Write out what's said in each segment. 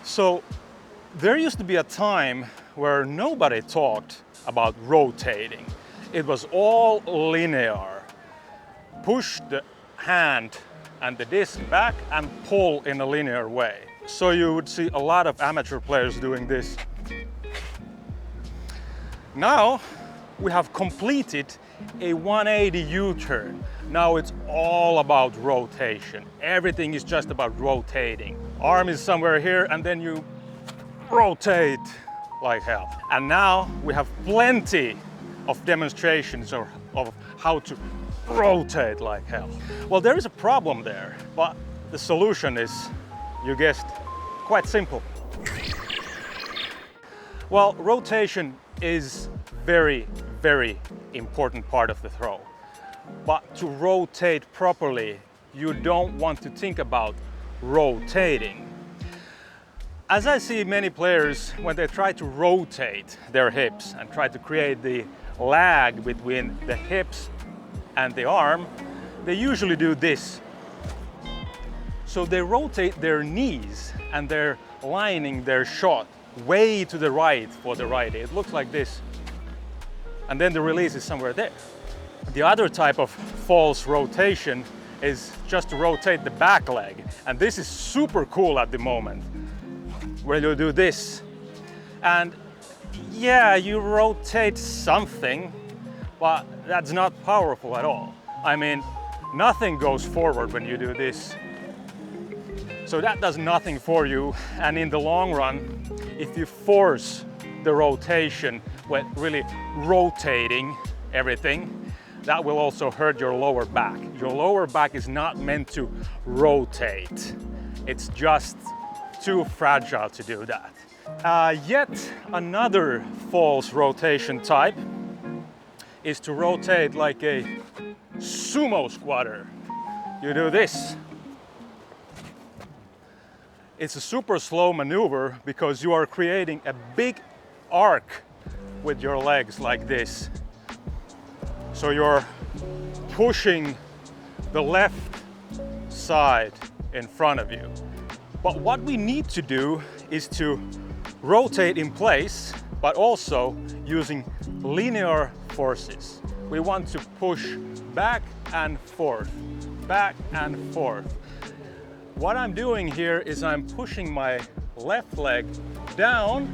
So there used to be a time where nobody talked about rotating. It was all linear. Push the hand and the disc back and pull in a linear way. So you would see a lot of amateur players doing this. Now we have completed a 180 U-turn. Now it's all about rotation. Everything is just about rotating. Arm is somewhere here and then you rotate like hell. And now we have plenty of demonstrations of how to rotate like hell. Well, there is a problem there, but the solution is, you guessed, quite simple. Well, rotation is very important part of the throw. But to rotate properly, you don't want to think about rotating. As I see many players, when they try to rotate their hips and try to create the lag between the hips and the arm, they usually do this. So they rotate their knees and they're lining their shot way to the right for the righty. It looks like this. And then the release is somewhere there. The other type of false rotation is just to rotate the back leg. And this is super cool at the moment, where you do this. And yeah, you rotate something, but that's not powerful at all. I mean, nothing goes forward when you do this. So that does nothing for you. And in the long run, if you force the rotation with really rotating everything, that will also hurt your lower back. Your lower back is not meant to rotate. It's just too fragile to do that. Yet another false rotation type is to rotate like a sumo squatter. You do this. It's a super slow maneuver because you are creating a big arc with your legs like this. So you're pushing the left side in front of you. But what we need to do is to rotate in place, but also using linear forces. We want to push back and forth, back and forth. What I'm doing here is I'm pushing my left leg down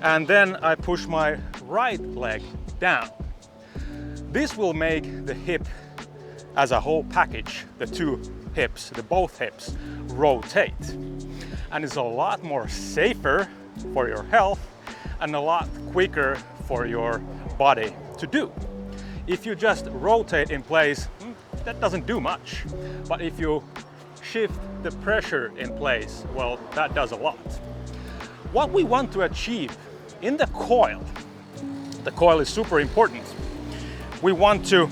and then I push my right leg down. This will make the hip as a whole package, the two hips, both hips, rotate. And it's a lot more safer for your health and a lot quicker for your body to do. If you just rotate in place, that doesn't do much. But if you shift the pressure in place, well, that does a lot. What we want to achieve in the coil is super important. We want to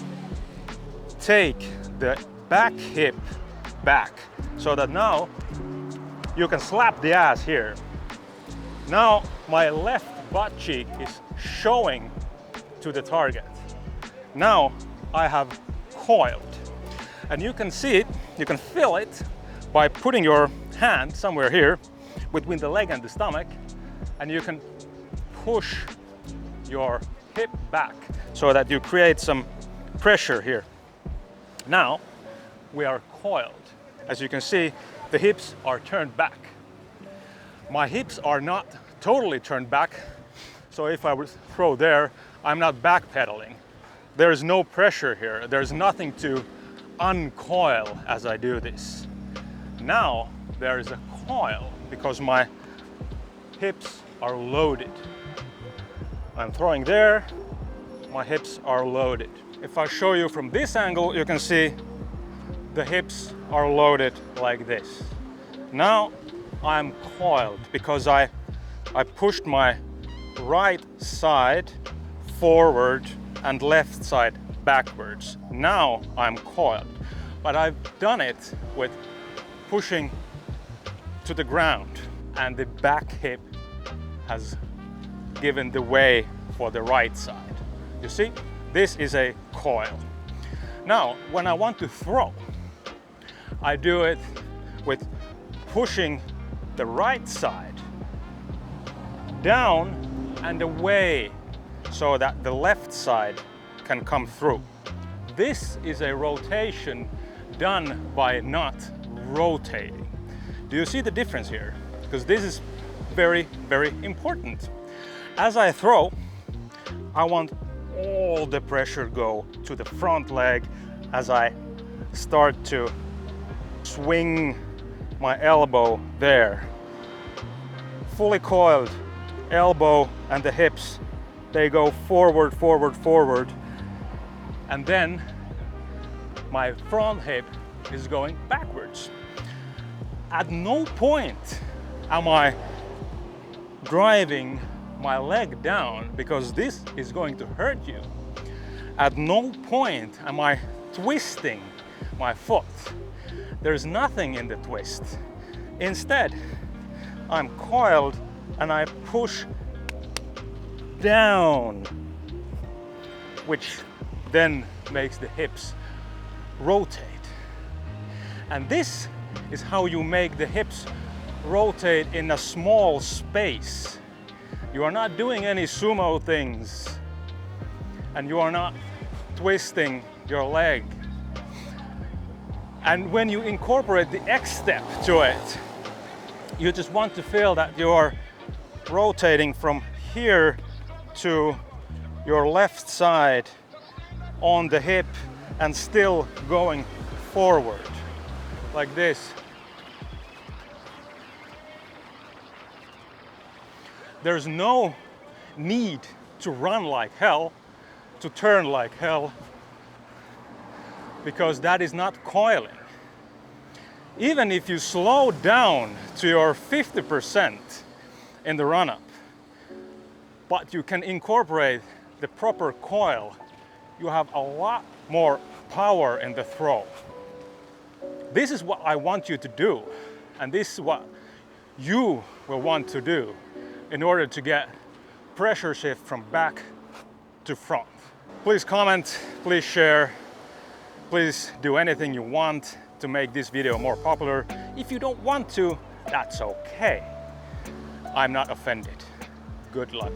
take the back hip back so that now you can slap the ass here. Now my left butt cheek is showing to the target. Now I have coiled. And you can see it, you can feel it by putting your hand somewhere here between the leg and the stomach, and you can push your hip back so that you create some pressure here. Now we are coiled. As you can see, the hips are turned back. My hips are not totally turned back, so if I would throw there, I'm not backpedaling. There is no pressure here. There's nothing to uncoil as I do this. Now there is a coil because my hips are loaded. I'm throwing there, my hips are loaded. If I show you from this angle, you can see the hips are loaded like this. Now I'm coiled because I pushed my right side forward and left side backwards. Now I'm coiled, but I've done it with pushing to the ground, and the back hip has given the way for the right side. You see, this is a coil. Now, when I want to throw, I do it with pushing the right side, down and away, so that the left side can come through. This is a rotation done by not rotating. Do you see the difference here? Because this is very, very important. As I throw, I want all the pressure go to the front leg as I start to swing my elbow there. Fully coiled, elbow and the hips, they go forward, forward, forward. And then my front hip is going backwards. At no point am I driving my leg down, because this is going to hurt you. At no point am I twisting my foot. There's nothing in the twist. Instead, I'm coiled and I push down, which then makes the hips rotate. And this is how you make the hips rotate in a small space. You are not doing any sumo things, and you are not twisting your leg. And when you incorporate the X step to it, you just want to feel that you are rotating from here to your left side on the hip and still going forward like this. There's no need to run like hell, to turn like hell, because that is not coiling. Even if you slow down to your 50% in the run-up, but you can incorporate the proper coil, you have a lot more power in the throw. This is what I want you to do, and this is what you will want to do in order to get pressure shift from back to front. Please comment, please share, please do anything you want to make this video more popular. If you don't want to, that's okay. I'm not offended. Good luck.